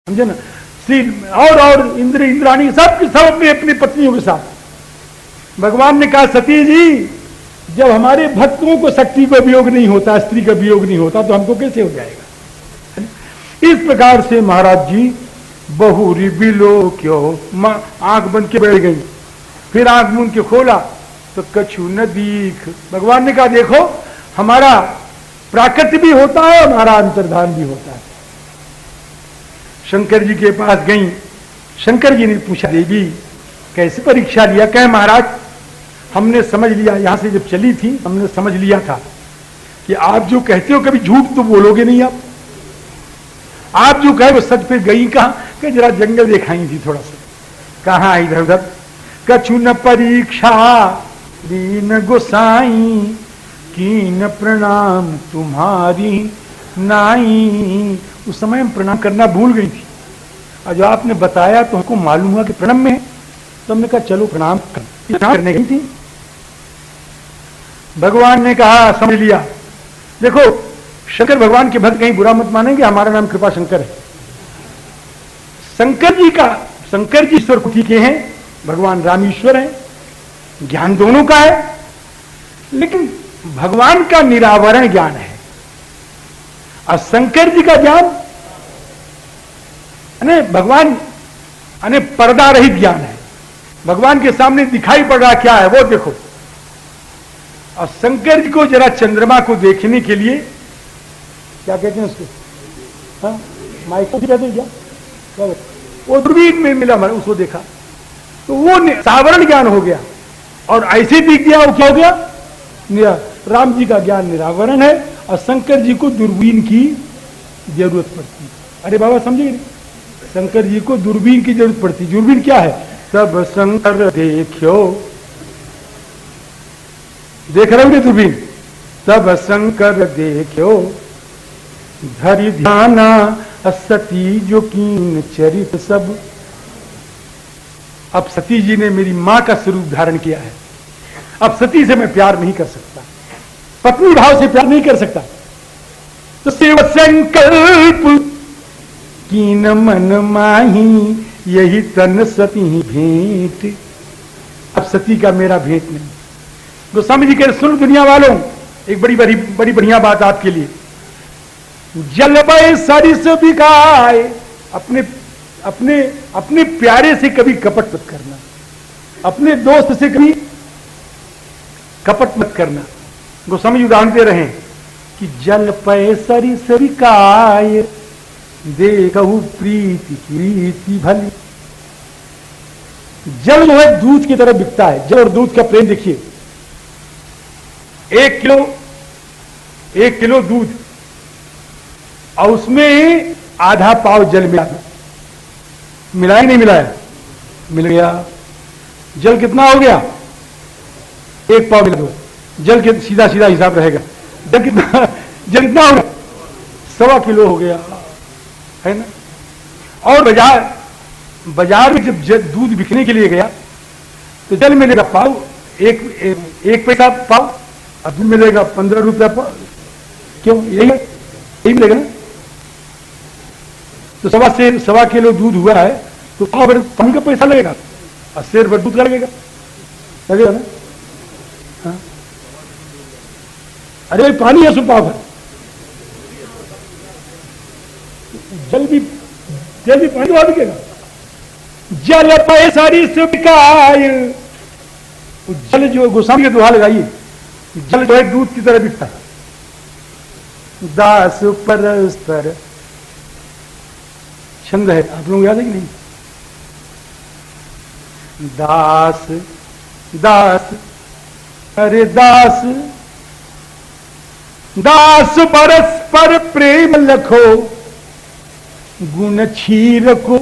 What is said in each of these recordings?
समझे ना। श्री और इंद्र इंद्राणी सब अपनी अपनी पत्नियों के साथ। भगवान ने कहा सती जी, जब हमारे भक्तों को शक्ति का वियोग नहीं होता, स्त्री का वियोग नहीं होता, तो हमको कैसे हो जाएगा। इस प्रकार से महाराज जी बहुरी बिलो क्यों, आंख बंद के बैठ गई। फिर आंख मूंद के खोला तो कछु न दीख। भगवान ने कहा देखो, हमारा प्राकृत भी होता है, हमारा अंतर्धान भी होता है। शंकर जी के पास गई। शंकर जी ने पूछा देवी कैसे परीक्षा लिया। कहे महाराज हमने समझ लिया, यहां से जब चली थी हमने समझ लिया था कि आप जो कहते हो कभी झूठ तो बोलोगे नहीं। आप जो कहे वो सच पे गई कहां, कि जरा जंगल दिखाई थी थोड़ा सा। कहां इधर उधर। कछु न परीक्षा दीन गोसाई, कीन प्रणाम तुम्हारी नाई। उस समय हम प्रणाम करना भूल गई थी, और जो आपने बताया तो हमको मालूम हुआ कि प्रणाम में, तो हमने कहा चलो प्रणाम करने गई थी। भगवान ने कहा समझ लिया। देखो शंकर भगवान के भक्त कहीं बुरा मत मानेंगे, हमारा नाम कृपा शंकर है। शंकर जी ईश्वर कुटी के हैं, भगवान राम ईश्वर है, ज्ञान दोनों का है, लेकिन भगवान का निरावरण ज्ञान है और शंकर जी का ज्ञान भगवान पर्दा रहित ज्ञान है। भगवान के सामने दिखाई पड़ रहा क्या है वो देखो। और शंकर जी को जरा चंद्रमा को देखने के लिए, क्या कहते हैं उसको, हाँ माइक कहते हैं क्या, वो दूरबीन में मिला, मैंने उसको देखा तो वो सावरण ज्ञान हो गया। और ऐसे दिख गया वो क्या हो गया, राम जी का ज्ञान निरावरण है और शंकर जी को दूरबीन की जरूरत पड़ती है। अरे बाबा समझे, शंकर जी को दूरबीन की जरूरत पड़ती। दूरबीन क्या है, सब शंकर देखो, देख रहे होंगे दूरबीन, सब शंकर देखो धरि ध्याना सती जो कीन चरित सब। अब सती जी ने मेरी मां का स्वरूप धारण किया है, अब सती से मैं प्यार नहीं कर सकता, पत्नी भाव से प्यार नहीं कर सकता, तो शिव संकल्प कीन मन माही, यही तन सती भेंट। अब सती का मेरा भेंट नहीं। गोस्वामी जी कह, सुन दुनिया वालों, एक बड़ी बढ़िया बात आपके लिए। जलबय सरिस बिकाए, अपने प्यारे से कभी कपट मत करना, अपने दोस्त से कभी कपट मत करना। गोस्वामी जी उदाहरण दे रहे हैं कि जल पय सरिस बिकाए, देखहु प्रीति प्रीति भली। जल जो है दूध की तरह बिकता है। जल और दूध का प्रेम देखिए, 1 किलो दूध और उसमें आधा पाव जल मिलाया नहीं मिलाया, मिल गया। जल कितना हो गया, 1 पाव मिला दो, जल के सीधा सीधा हिसाब रहेगा। जल कितना हो गया, 1.25 किलो हो गया, है ना। और बाजार में जब दूध बिकने के लिए गया तो जल मिलेगा पाव, एक पैसा पाव, अब दूध मिलेगा 15 रुपया पाव। क्यों, यही मिलेगा ना। तो 1.25 किलो दूध हुआ है तो पानी का पैसा लगेगा, 80 रुपये दूध का लगेगा ना। हाँ? अरे भाई पानी है, सुपाव है, जल भी पानी वाला बिकेगा। जल पैसारी सुबिकाय, जल जो गोस्वामी के दोहा लगाइए, जल जो है दूध की तरह बिकता है। दास परस्पर छंद है, आप लोग याद है कि नहीं। दास दास अरे दास दास परस्पर प्रेम लखो, गुण क्षीर को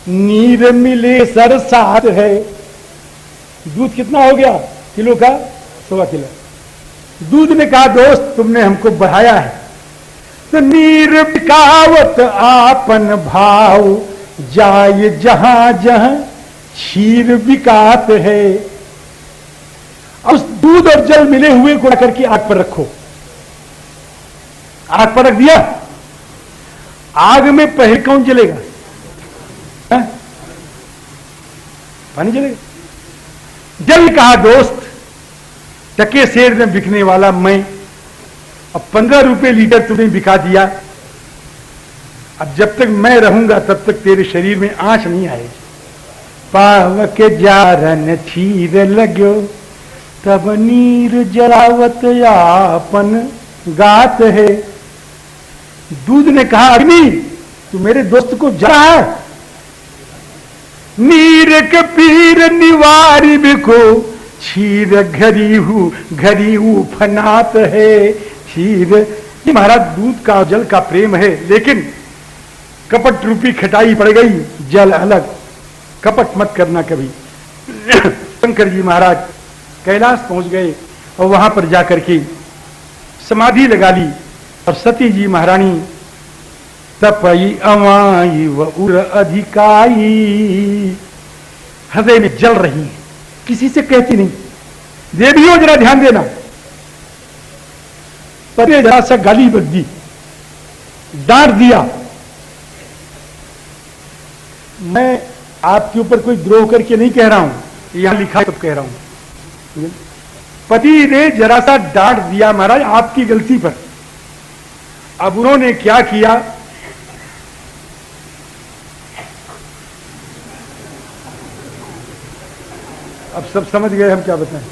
नीर मिले सर साथ है। दूध कितना हो गया किलो का, 1.25 किलो। दूध ने कहा दोस्त तुमने हमको बढ़ाया है, तो नीर बिकावत आपन भाव, जाय जहां जहां क्षीर बिकात है। उस दूध और जल मिले हुए को करके आग पर रखो। आग पर रख दिया, आग में पहले कौन जलेगा, पानी चलेगा। जब कहा दोस्त टके सेर में बिकने वाला मैं, अब 15 रुपए लीटर तुम्हें बिका दिया, अब जब तक मैं रहूंगा तब तक तेरे शरीर में आंच नहीं आएगी। पाव के जारन छीर लगो तब नीर जलावत यापन गात है। दूध ने कहा अग्नि तू मेरे दोस्त को जला है, नीर के पीर निवारी बिको क्षीर घरी फनात है। क्षीर ये महाराज दूध का जल का प्रेम है, लेकिन कपट रूपी खटाई पड़ गई, जल अलग, कपट मत करना कभी। शंकर जी महाराज कैलाश पहुंच गए और वहां पर जाकर के समाधि लगा ली, और सती जी महारानी तपई अमाई व उर अधिकाई हृदय में जल रही है, किसी से कहती नहीं। देवियों जरा ध्यान देना, परे जरा सा गाली बक दी, डांट दिया। मैं आपके ऊपर कोई द्रोह करके नहीं कह रहा हूं, यहां लिखा है तब कह रहा हूं। पति ने जरा सा डांट दिया महाराज आपकी गलती पर। अब उन्होंने क्या किया, अब सब समझ गए हम क्या बताएं।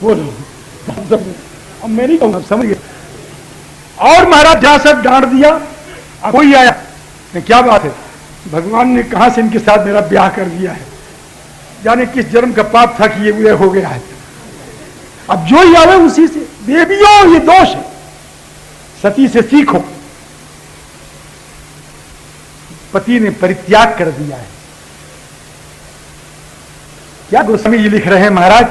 बोल अब मैं नहीं कहूंगा, समझ गए। और महाराज जहां सब डांट दिया, अब कोई आया, क्या बात है, भगवान ने कहां से इनके साथ मेरा ब्याह कर दिया है, जाने किस जन्म का पाप था कि ये उदय हो गया है। अब जो ही आवे उसी से। देवियों ये दोष है, सती से सीखो। पति ने परित्याग कर दिया है। क्या गोस्वामी जी लिख रहे हैं महाराज,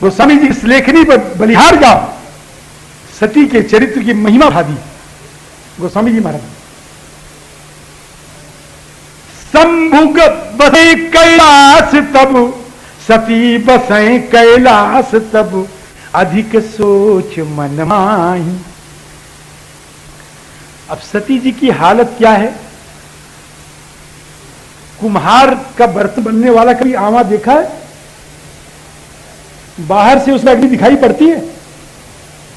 गोस्वामी जी इस लेखनी पर बलिहार जाओ, सती के चरित्र की महिमा उठा दी गोस्वामी जी महाराज। शंभुग बसे कैलाश तब सती बसे कैलाश तब अधिक सोच मन माही। अब सती जी की हालत क्या है, कुम्हार का बर्तन बनने वाला कभी आवा देखा है? बाहर से उसमें अग्नि दिखाई पड़ती है,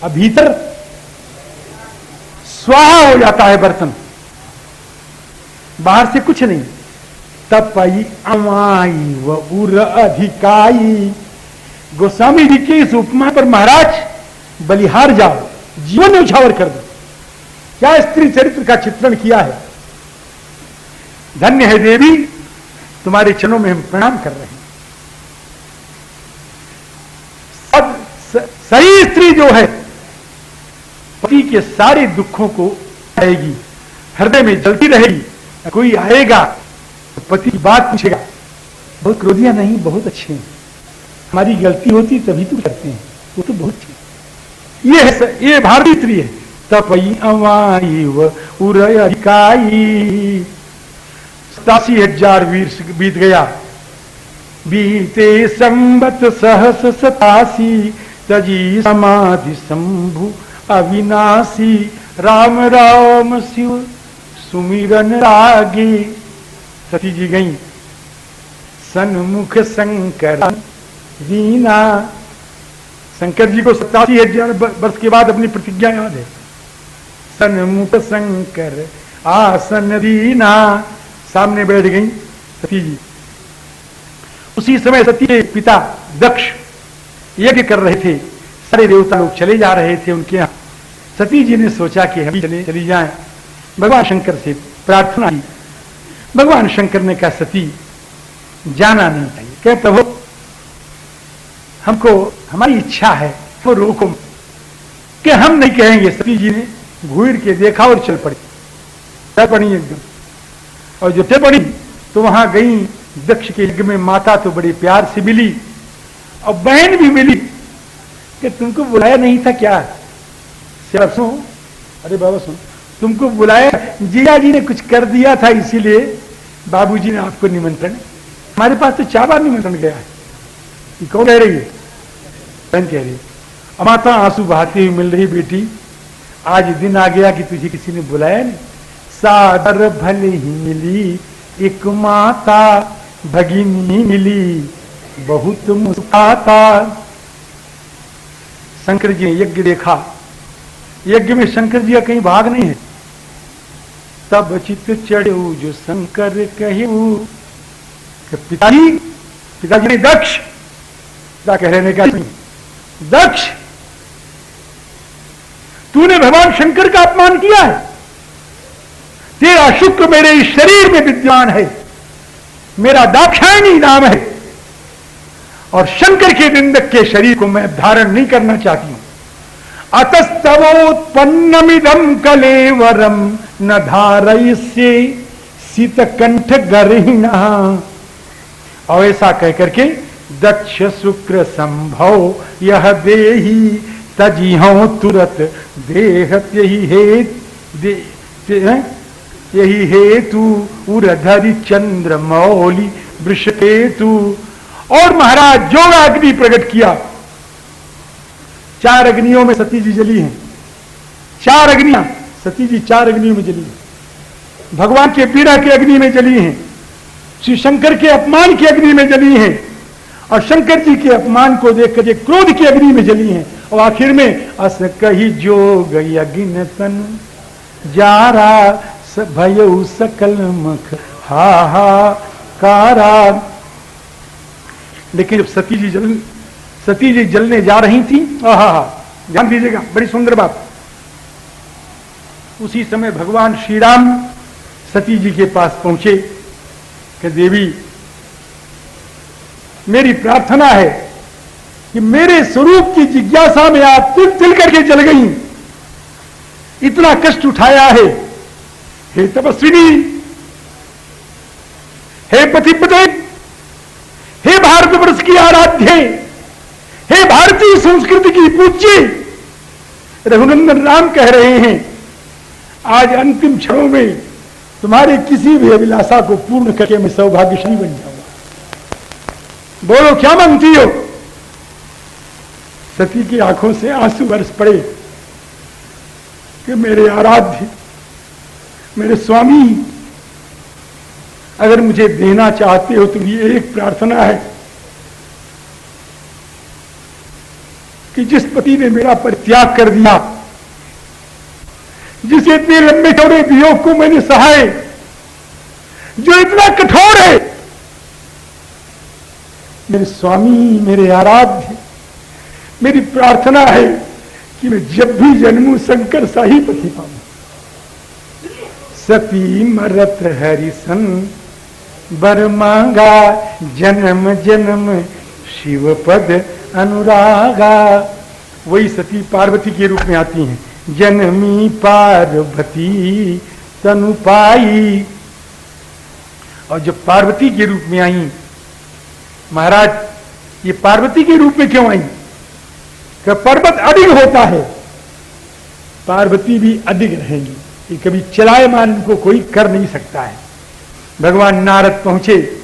अब भीतर स्वाहा हो जाता है बर्तन, बाहर से कुछ नहीं। तपई अमाई व उर अधिकाई। गोस्वामी जी के इस उपमा पर महाराज बलिहार जाओ, जीवन उछावर कर दो। क्या स्त्री चरित्र का चित्रण किया है। धन्य है देवी, तुम्हारे चरणों में हम प्रणाम कर रहे हैं। अब सही स्त्री जो है पति के सारे दुखों को आएगी, हृदय में जलती रहेगी। कोई आएगा तो पति की बात पूछेगा, बहुत क्रोधिया नहीं, बहुत अच्छे हैं, हमारी गलती होती तभी तो करते हैं, वो तो बहुत अच्छे। ये भारतीय स्त्री है। तपई अमाई व उरयिकाई। 87,000 वीर बीत गया, बीते संबत सहस 87 तजी समाधि शंभु अविनाशी। राम राम शिव सुमिरन लागे। सती जी गई सन्मुख शंकर दीना। शंकर जी को 87,000 वर्ष के बाद अपनी प्रतिज्ञा याद है। सन्मुख शंकर आसन दीना, सामने बैठ गई सती जी। उसी समय सती के पिता दक्ष यज्ञ कर रहे थे, सारे देवता लोग चले जा रहे थे उनके यहां। सती जी ने सोचा कि हम चली जाएं, भगवान शंकर से प्रार्थना की। भगवान शंकर ने कहा सती जाना नहीं चाहिए। कह प्रभु हमको हमारी इच्छा है, वो रोको कि हम नहीं कहेंगे। सती जी ने घूर के देखा और चल पड़ी, चल पड़ी एकदम। और जो चल पड़ी तो वहां गई दक्ष के यज्ञ में। माता तो बड़े प्यार से मिली और बहन भी मिली कि तुमको बुलाया नहीं था क्या? सुनो, अरे बाबा सुन, तुमको बुलाया, जीजा जी ने कुछ कर दिया था इसीलिए बाबूजी ने आपको निमंत्रण। हमारे पास तो 4 बार निमंत्रण गया है। ये कौन कह रही है? बहन कह रही है। माता आंसू बहाती हुई मिल रही, बेटी आज दिन आ गया कि तुझे किसी ने बुलाया नहीं, सादर भले ही मिली, एक माता भगिनी मिली, बहुत मुस्काता। शंकर जी ने यज्ञ देखा, यज्ञ में शंकर जी का कहीं भाग नहीं है। तब चित चढ़ू जो शंकर कहू, पिताजी, पिताजी ने दक्ष, क्या कह रहे हैं, क्या दक्ष तूने भगवान शंकर का अपमान किया है, तेरा शुक्र मेरे इस शरीर में विद्यमान है, मेरा दाक्षायणी नाम है, और शंकर के निंदक के शरीर को मैं धारण नहीं करना चाहती हूं। अतस्तवोत्पन्नमिदं कलेवरम न धारयिष्ये शीतकंठ गर्हिणः। और ऐसा कहकर के दक्ष शुक्र संभव यह देही तजिहो तुरत देहत, यही हेतु उरधरि चंद्र मौली वृषकेतु। और महाराज योगाग्नि प्रकट किया, 4 अग्नियों में सती जी जली हैं, 4 अग्नियां, सती जी 4 अग्नियों में जली हैं, भगवान के पीड़ा के अग्नि में जली हैं, श्री शंकर के अपमान की अग्नि में जली हैं, और शंकर जी के अपमान को देखकर ये क्रोध की अग्नि में जली हैं। और आखिर में अस कही जोग यज्ञ तन जारा भयउ सकल मख हा हा कारा। लेकिन जब सती जी जलने जा रही थी, ध्यान दीजिएगा, बड़ी सुंदर बात, उसी समय भगवान श्री राम सती जी के पास पहुंचे कि देवी, मेरी प्रार्थना है कि मेरे स्वरूप की जिज्ञासा में आप तिल तिल करके जल गई, इतना कष्ट उठाया है, हे तपस्विनी, हे पतिपते, हे भारतवर्ष की आराध्य, हे भारतीय संस्कृति की पूज्य, रघुनंदन राम कह रहे हैं, आज अंतिम क्षणों में तुम्हारे किसी भी अभिलाषा को पूर्ण करके मैं सौभाग्यशाली बन जाऊंगा। बोलो क्या मांगती हो? सती की आंखों से आंसू बरस पड़े कि मेरे आराध्य, मेरे स्वामी, अगर मुझे देना चाहते हो तो ये एक प्रार्थना है कि जिस पति ने मेरा परित्याग कर दिया, जिसे इतने लंबे चौड़े वियोग को मैंने सहाय, जो इतना कठोर है, मेरे स्वामी, मेरे आराध्य, मेरी प्रार्थना है कि मैं जब भी जन्मूं शंकर सा ही पति पाऊं। सती मरत हरिसन बर मांगा, जन्म जन्म शिव पद अनुरागा। वही सती पार्वती के रूप में आती हैं, जनमी पार्वती तनु पाई। और जब पार्वती के रूप में आई, महाराज ये पार्वती के रूप में क्यों आई? कि पर्वत अडिग होता है, पार्वती भी अडिग रहेंगी, ये कभी चलायमान इनको कोई कर नहीं सकता है। भगवान नारद पहुंचे,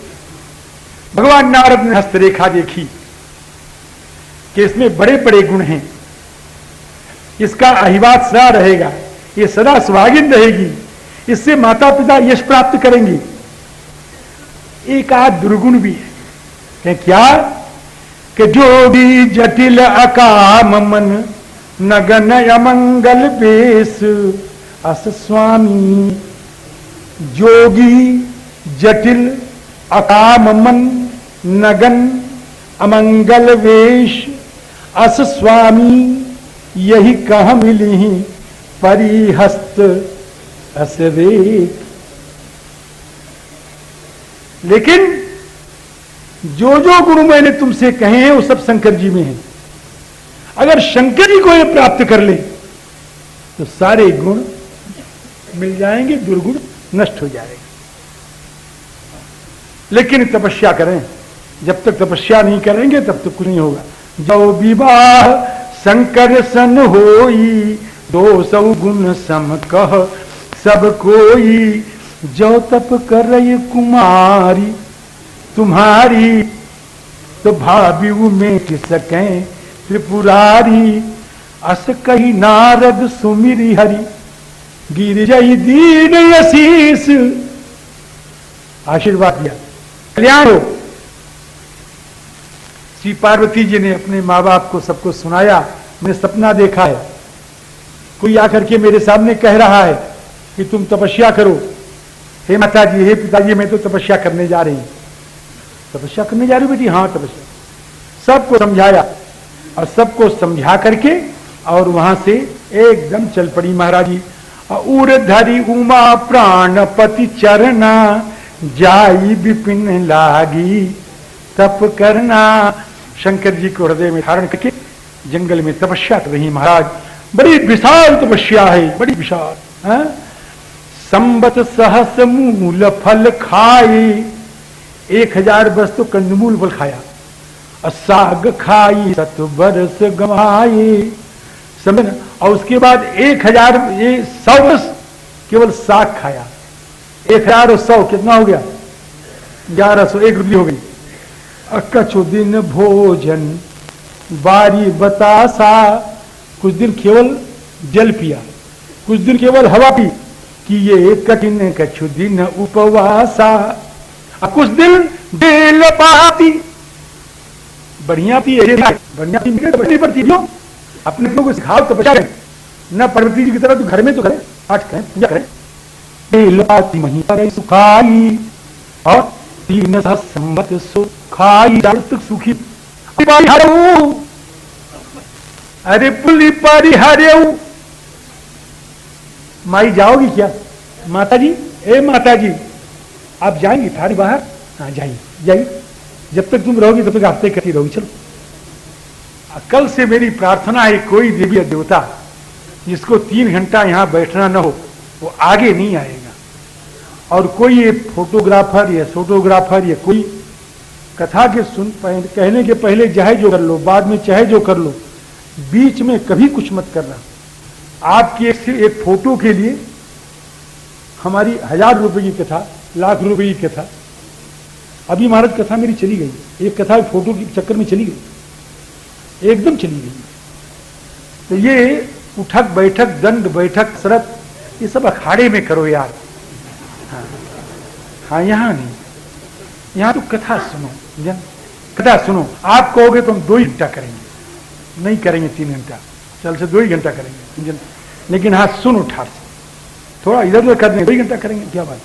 भगवान नारद ने हस्तरेखा देखी कि इसमें बड़े बड़े गुण हैं, इसका अहिवाद सदा रहेगा, ये सदा सुहागिन रहेगी, इससे माता पिता यश प्राप्त करेंगे। एक आध दुर्गुण भी है, क्या कि जो भी जटिल अकाम मन नगन अमंगल वेश अस स्वामी। जोगी जटिल अकाम मन नगन अमंगल वेश अस स्वामी, यही कह मिली परिहस्त असवेक। लेकिन जो जो गुण मैंने तुमसे कहे हैं वो सब शंकर जी में हैं। अगर शंकर जी को ये प्राप्त कर ले तो सारे गुण मिल जाएंगे, दुर्गुण नष्ट हो जाएगा। लेकिन तपस्या करें, जब तक तपस्या नहीं करेंगे तब तक कुछ नहीं होगा। जो विवाह शंकर सन होई, दो सौ गुण सम कह सब कोई। जो तप कर कुमारी तुम्हारी, तो भावी मेट सकें त्रिपुरारी। अस कही नारद सुमिरी हरि, गिर जाई दीन यशीस, आशीर्वाद दिया, कल्याण हो। श्री पार्वती जी ने अपने माँ बाप को सबको सुनाया, मैंने सपना देखा है, कोई आकर के मेरे सामने कह रहा है कि तुम तपस्या करो। हे माता जी, हे पिताजी, मैं तो तपस्या करने जा रही हूं। तपस्या करने जा रही हूँ बेटी? हाँ तपस्या। सबको समझाया और सबको समझा करके और वहां से एकदम चल पड़ी महाराज जी। उर्धरी उमा प्राणपति चरना, जाई विपिन लागी तप करना। शंकर जी को हृदय में धारण करके जंगल में तपस्या कर रही महाराज। बड़ी विशाल तपस्या है, बड़ी विशाल। संबत सहस मूल फल खाए, 1000 वर्ष तो कंदमूल फल खाया, और साग खाई 7 वर्ष गवाए, समझ ना। और उसके बाद 100 वर्ष केवल साग खाया। 1000 और 100 कितना हो गया? 1100, 1 रुपये हो गई। कछु दिन भोजन बारी बतासा, कुछ दिन केवल जल पिया, कुछ दिन केवल हवा पी, कि ये कठिन कछु दिन उपवासा। कुछ दिन बेल पाती, बढ़िया पी, बढ़िया पी पड़ती क्यों? अपने को सिखाओ तो बचा न पार्वती जी की तरह, तो घर में तो करें, पाठ करें, पूजा करें। बेल पाती मही पर सुखाई, और 3 संवत सुखाई, तक सुखी। अरे पुली पारी हरे, माई जाओगी क्या? माता जी, ए माता जी, आप जाएंगी थारी बाहर? हाँ जाइए जाइए, जब तक तुम रहोगी तब तक हफ्ते करती रहोगी। चलो, कल से मेरी प्रार्थना है, कोई देवी या देवता जिसको 3 घंटा यहां बैठना न हो, वो आगे नहीं आएगा। और कोई ये फोटोग्राफर या फोटोग्राफर या कोई कथा के कहने के पहले चाहे जो कर लो, बाद में चाहे जो कर लो, बीच में कभी कुछ मत करना। आपकी एक फोटो के लिए हमारी 1000 रुपए की कथा, लाख रुपए की कथा, अभी महाराज कथा मेरी चली गई, एक कथा फोटो के चक्कर में चली गई, एकदम चली गई। तो ये उठक बैठक, दंड बैठक, शरत, ये सब अखाड़े में करो यार। हाँ यहां नहीं, यहां तो कथा सुनो, जन कथा सुनो। आप कहोगे तो हम 2 ही घंटा करेंगे, नहीं करेंगे 3 घंटा, चल से 2 ही घंटा करेंगे, लेकिन हाँ सुनो ठार से, थोड़ा इधर उधर कर देंगे, 2 ही घंटा करेंगे, क्या बात।